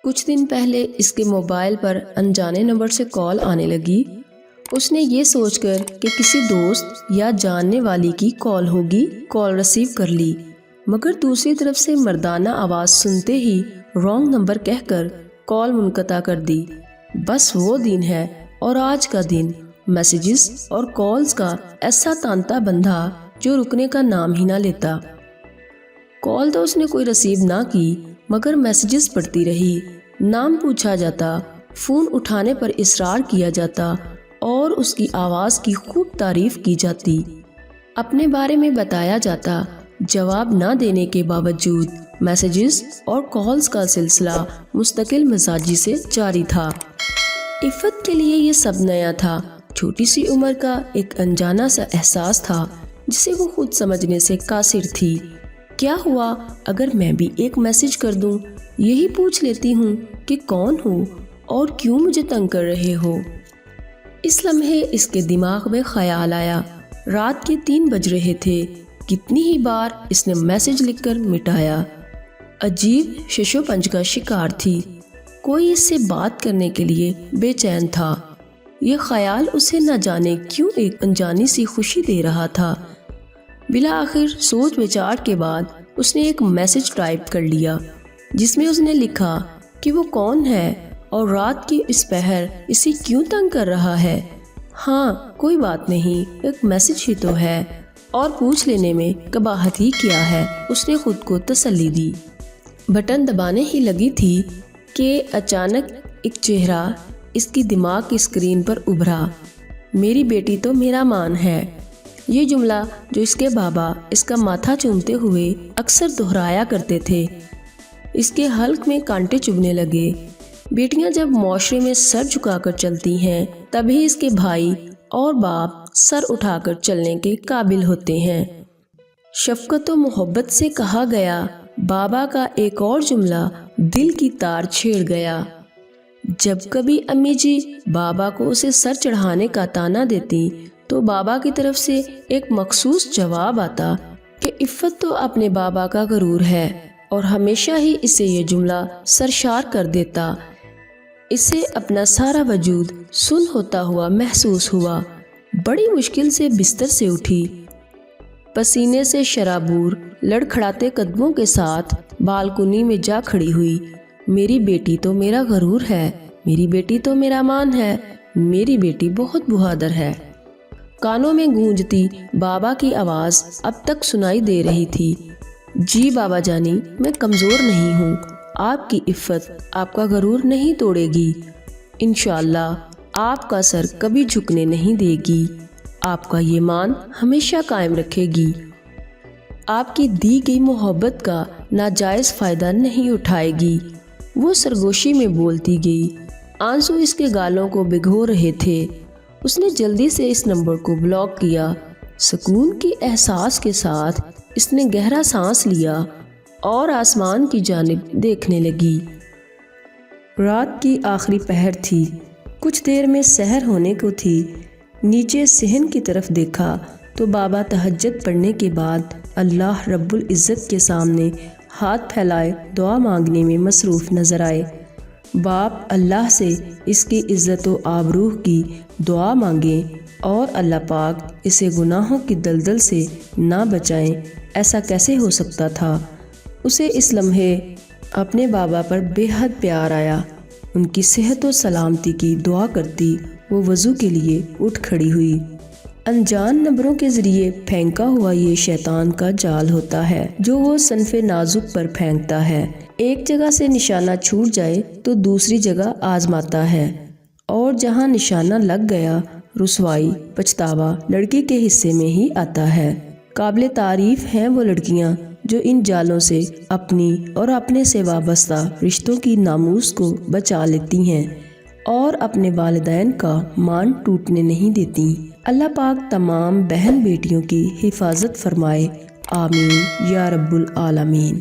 کچھ دن پہلے اس کے موبائل پر انجانے نمبر سے کال آنے لگی۔ اس نے یہ سوچ کر کہ کسی دوست یا جاننے والی کی کال ہوگی، کال ریسیو کر لی، مگر دوسری طرف سے مردانہ آواز سنتے ہی رانگ نمبر کہہ کر کال منقطع کر دی۔ بس وہ دن ہے اور آج کا دن میسیجز اور کالز کا ایسا تانتا بندھا جو رکنے کا نام ہی نہ لیتا۔ کال تو اس نے کوئی ریسیو نہ کی مگر میسیجز پڑھتی رہی، نام پوچھا جاتا، فون اٹھانے پر اصرار کیا جاتا اور اس کی آواز کی خوب تعریف کی جاتی، اپنے بارے میں بتایا جاتا۔ جواب نہ دینے کے باوجود میسیجز اور کالز کا سلسلہ مستقل مزاجی سے جاری تھا۔ عفت کے لیے یہ سب نیا تھا، چھوٹی سی عمر کا ایک انجانا سا احساس تھا جسے وہ خود سمجھنے سے قاصر تھی۔ کیا ہوا اگر میں بھی ایک میسج کر دوں، یہی پوچھ لیتی ہوں کہ کون ہو اور کیوں مجھے تنگ کر رہے ہو۔ اس لمحے اس کے دماغ میں خیال آیا، رات کے 3 بج رہے تھے، کتنی ہی بار اس نے میسج لکھ کر مٹایا۔ عجیب شش و پنج کا شکار تھی، کوئی اس سے بات کرنے کے لیے بے چین تھا۔ یہ خیال اسے نہ جانے کیوں ایک انجانی سی خوشی دے رہا تھا۔ بالآخر سوچ وچار کے بعد اس نے ایک میسج ٹائپ کر لیا جس میں اس نے لکھا کہ وہ کون ہے اور رات کی اس پہر اسے کیوں تنگ کر رہا ہے۔ ہاں کوئی بات نہیں، ایک میسج ہی تو ہے اور پوچھ لینے میں قباحت ہی کیا ہے، اس نے خود کو تسلی دی۔ بٹن دبانے ہی لگی تھی کہ اچانک ایک چہرہ اس کی دماغ کی اسکرین پر ابھرا۔ میری بیٹی تو میرا مان ہے، یہ جملہ جو اس کے بابا اس کا ماتھا چومتے ہوئے اکثر دہرایا کرتے تھے، اس کے حلق میں کانٹے چبھنے لگے۔ بیٹیاں جب معاشرے میں سر جھکا کر چلتی ہیں تبھی اس کے بھائی اور باپ سر اٹھا کر چلنے کے قابل ہوتے ہیں۔ شفقت و محبت سے کہا گیا بابا کا ایک اور جملہ دل کی تار چھیڑ گیا۔ جب کبھی امی جی بابا کو اسے سر چڑھانے کا طعنہ دیتی تو بابا کی طرف سے ایک مخصوص جواب آتا کہ عفت تو اپنے بابا کا غرور ہے، اور ہمیشہ ہی اسے یہ جملہ سرشار کر دیتا۔ اسے اپنا سارا وجود سن ہوتا ہوا محسوس ہوا۔ بڑی مشکل سے بستر سے اٹھی، پسینے سے شرابور لڑکھڑاتے قدموں کے ساتھ بالکنی میں جا کھڑی ہوئی۔ میری بیٹی تو میرا غرور ہے، میری بیٹی تو میرا مان ہے، میری بیٹی بہت بہادر ہے۔ کانوں میں گونجتی بابا کی آواز اب تک سنائی دے رہی تھی۔ جی بابا جانی، میں کمزور نہیں ہوں، آپ کی عفت آپ کا غرور نہیں توڑے گی، انشاءاللہ آپ کا سر کبھی جھکنے نہیں دے گی، آپ کا یہ مان ہمیشہ قائم رکھے گی، آپ کی دی گئی محبت کا ناجائز فائدہ نہیں اٹھائے گی۔ وہ سرگوشی میں بولتی گئی، آنسو اس کے گالوں کو بھگو رہے تھے۔ اس نے جلدی سے اس نمبر کو بلاک کیا۔ سکون کے احساس کے ساتھ اس نے گہرا سانس لیا اور آسمان کی جانب دیکھنے لگی۔ رات کی آخری پہر تھی، کچھ دیر میں سحر ہونے کو تھی۔ نیچے صحن کی طرف دیکھا تو بابا تہجد پڑھنے کے بعد اللہ رب العزت کے سامنے ہاتھ پھیلائے دعا مانگنے میں مصروف نظر آئے۔ باپ اللہ سے اس کی عزت و آبروح کی دعا مانگیں اور اللہ پاک اسے گناہوں کی دلدل سے نہ بچائیں، ایسا کیسے ہو سکتا تھا؟ اسے اس لمحے اپنے بابا پر بے حد پیار آیا۔ ان کی صحت و سلامتی کی دعا کرتی وہ وضو کے لیے اٹھ کھڑی ہوئی۔ انجان نمبروں کے ذریعے پھینکا ہوا یہ شیطان کا جال ہوتا ہے جو وہ صنف نازک پر پھینکتا ہے۔ ایک جگہ سے نشانہ چھوٹ جائے تو دوسری جگہ آزماتا ہے، اور جہاں نشانہ لگ گیا رسوائی پچھتاوا لڑکی کے حصے میں ہی آتا ہے۔ قابل تعریف ہیں وہ لڑکیاں جو ان جالوں سے اپنی اور اپنے سے وابستہ رشتوں کی ناموس کو بچا لیتی ہیں اور اپنے والدین کا مان ٹوٹنے نہیں دیتی۔ اللہ پاک تمام بہن بیٹیوں کی حفاظت فرمائے، آمین یا رب العالمین۔